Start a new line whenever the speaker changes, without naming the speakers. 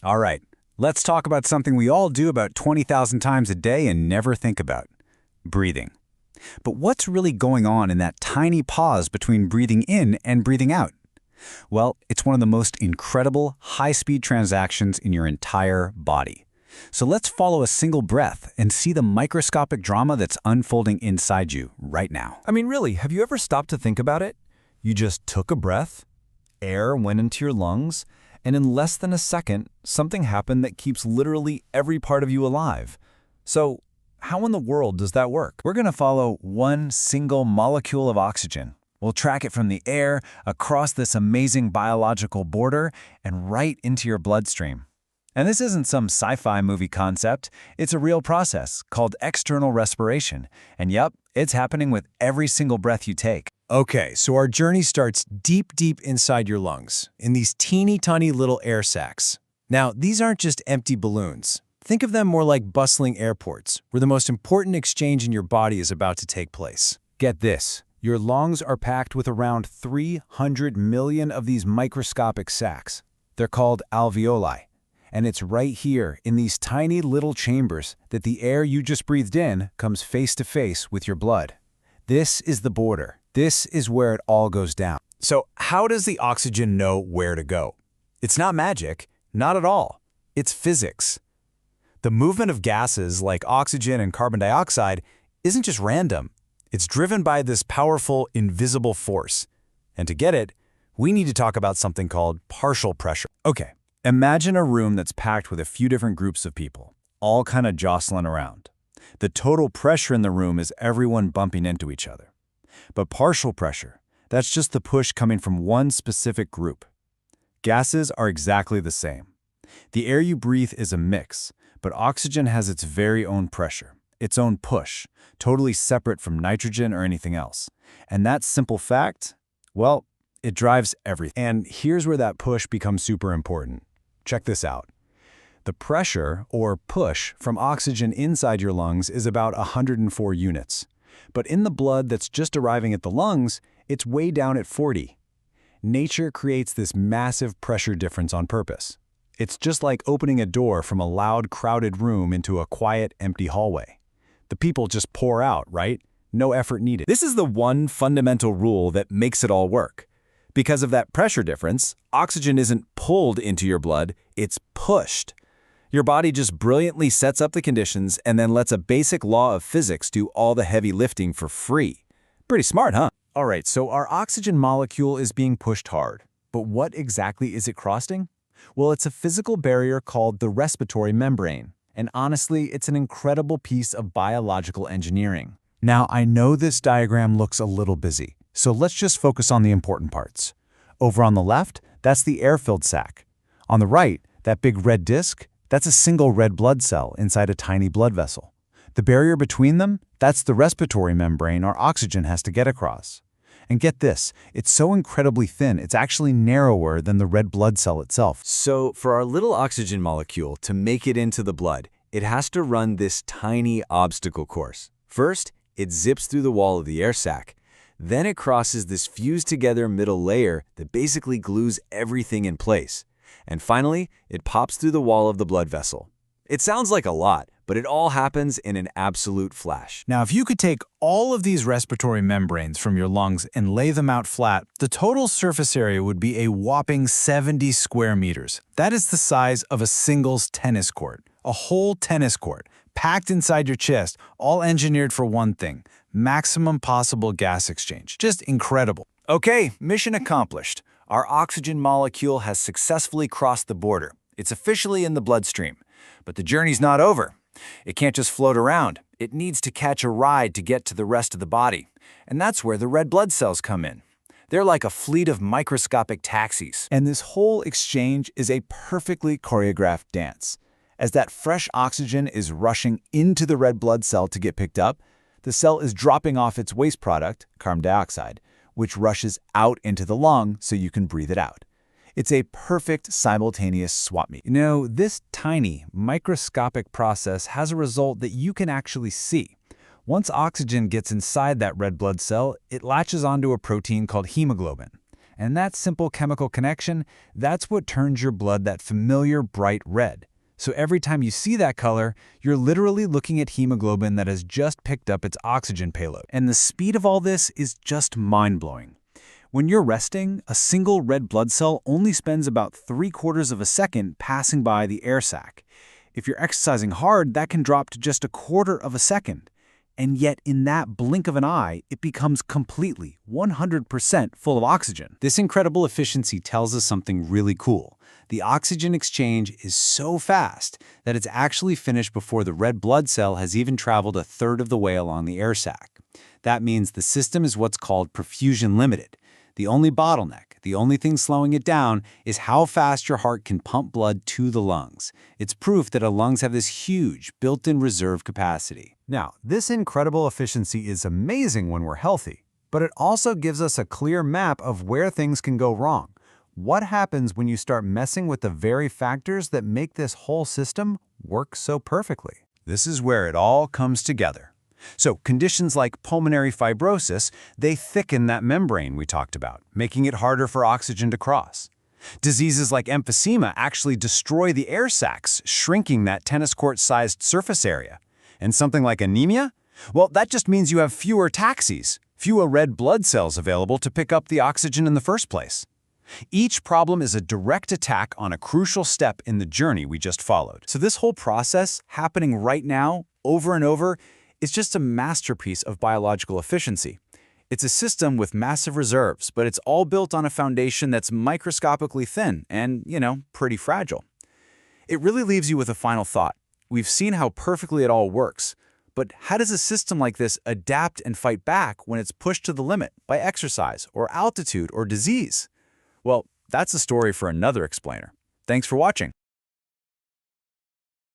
All right, let's talk about something we all do about 20,000 times a day and never think about: breathing. But what's really going on in that tiny pause between breathing in and breathing out? Well, it's one of the most incredible, high-speed transactions in your entire body. So let's follow a single breath and see the microscopic drama that's unfolding inside you right now.
I mean, really, have you ever stopped to think about it? You just took a breath, air went into your lungs, and in less than a second, something happened that keeps literally every part of you alive. So, how in the world does that work?
We're going to follow one single molecule of oxygen. We'll track it from the air, across this amazing biological border, and right into your bloodstream. And this isn't some sci-fi movie concept. It's a real process called external respiration. And yep, it's happening with every single breath you take.
Okay, so our journey starts deep inside your lungs, in these teeny tiny little air sacs. Now, these aren't just empty balloons. Think of them more like bustling airports, where the most important exchange in your body is about to take place.
Get this. Your lungs are packed with around 300 million of these microscopic sacs. They're called alveoli. And it's right here, in these tiny little chambers, that the air you just breathed in comes face to face with your blood. This is the border. This is where it all goes down.
So how does the oxygen know where to go? It's not magic, not at all. It's physics. The movement of gases like oxygen and carbon dioxide isn't just random. It's driven by this powerful, invisible force. And to get it, we need to talk about something called partial pressure. Okay. Imagine a room that's packed with a few different groups of people, all kind of jostling around. The total pressure in the room is everyone bumping into each other. But partial pressure, that's just the push coming from one specific group. Gases are exactly the same. The air you breathe is a mix, but oxygen has its very own pressure, its own push, totally separate from nitrogen or anything else. And that simple fact, well, it drives everything. And here's where that push becomes super important. Check this out. The pressure, or push, from oxygen inside your lungs is about 104 units. But in the blood that's just arriving at the lungs, it's way down at 40. Nature creates this massive pressure difference on purpose. It's just like opening a door from a loud, crowded room into a quiet, empty hallway. The people just pour out, right? No effort needed. This is the one fundamental rule that makes it all work. Because of that pressure difference, oxygen isn't pulled into your blood, it's pushed. Your body just brilliantly sets up the conditions and then lets a basic law of physics do all the heavy lifting for free. Pretty smart, huh? All right, so our oxygen molecule is being pushed hard. But what exactly is it crossing? Well, it's a physical barrier called the respiratory membrane. And honestly, it's an incredible piece of biological engineering. Now, I know this diagram looks a little busy. So let's just focus on the important parts. Over on the left, that's the air-filled sac. On the right, that big red disc, that's a single red blood cell inside a tiny blood vessel. The barrier between them, that's the respiratory membrane our oxygen has to get across. And get this, it's so incredibly thin, it's actually narrower than the red blood cell itself. So for our little oxygen molecule to make it into the blood, it has to run this tiny obstacle course. First, it zips through the wall of the air sac. Then it crosses this fused-together middle layer that basically glues everything in place. And finally, it pops through the wall of the blood vessel. It sounds like a lot, but it all happens in an absolute flash. Now, if you could take all of these respiratory membranes from your lungs and lay them out flat, the total surface area would be a whopping 70 square meters. That is the size of a singles tennis court. A whole tennis court, packed inside your chest, all engineered for one thing: maximum possible gas exchange. Just incredible. Okay, mission accomplished. Our oxygen molecule has successfully crossed the border. It's officially in the bloodstream. But the journey's not over. It can't just float around. It needs to catch a ride to get to the rest of the body. And that's where the red blood cells come in. They're like a fleet of microscopic taxis. And this whole exchange is a perfectly choreographed dance. As that fresh oxygen is rushing into the red blood cell to get picked up, the cell is dropping off its waste product, carbon dioxide, which rushes out into the lung so you can breathe it out. It's a perfect simultaneous swap meet. You know, this tiny, microscopic process has a result that you can actually see. Once oxygen gets inside that red blood cell, it latches onto a protein called hemoglobin.
And that simple chemical connection, that's what turns your blood that familiar bright red. So every time you see that color, you're literally looking at hemoglobin that has just picked up its oxygen payload. And the speed of all this is just mind-blowing. When you're resting, a single red blood cell only spends about 3/4 of a second passing by the air sac. If you're exercising hard, that can drop to just 1/4 of a second. And yet, in that blink of an eye, it becomes completely, 100% full of oxygen. This incredible efficiency tells us something really cool. The oxygen exchange is so fast that it's actually finished before the red blood cell has even traveled 1/3 of the way along the air sac. That means the system is what's called perfusion limited. The only bottleneck, the only thing slowing it down, is how fast your heart can pump blood to the lungs. It's proof that our lungs have this huge, built-in reserve capacity.
Now, this incredible efficiency is amazing when we're healthy, but it also gives us a clear map of where things can go wrong. What happens when you start messing with the very factors that make this whole system work so perfectly?
This is where it all comes together. So conditions like pulmonary fibrosis, they thicken that membrane we talked about, making it harder for oxygen to cross. Diseases like emphysema actually destroy the air sacs, shrinking that tennis court-sized surface area. And something like anemia? Well, that just means you have fewer taxis, fewer red blood cells available to pick up the oxygen in the first place. Each problem is a direct attack on a crucial step in the journey we just followed.
So this whole process, happening right now, over and over, is just a masterpiece of biological efficiency. It's a system with massive reserves, but it's all built on a foundation that's microscopically thin and, pretty fragile. It really leaves you with a final thought. We've seen how perfectly it all works, but how does a system like this adapt and fight back when it's pushed to the limit by exercise or altitude or disease? Well, that's a story for another explainer. Thanks for watching.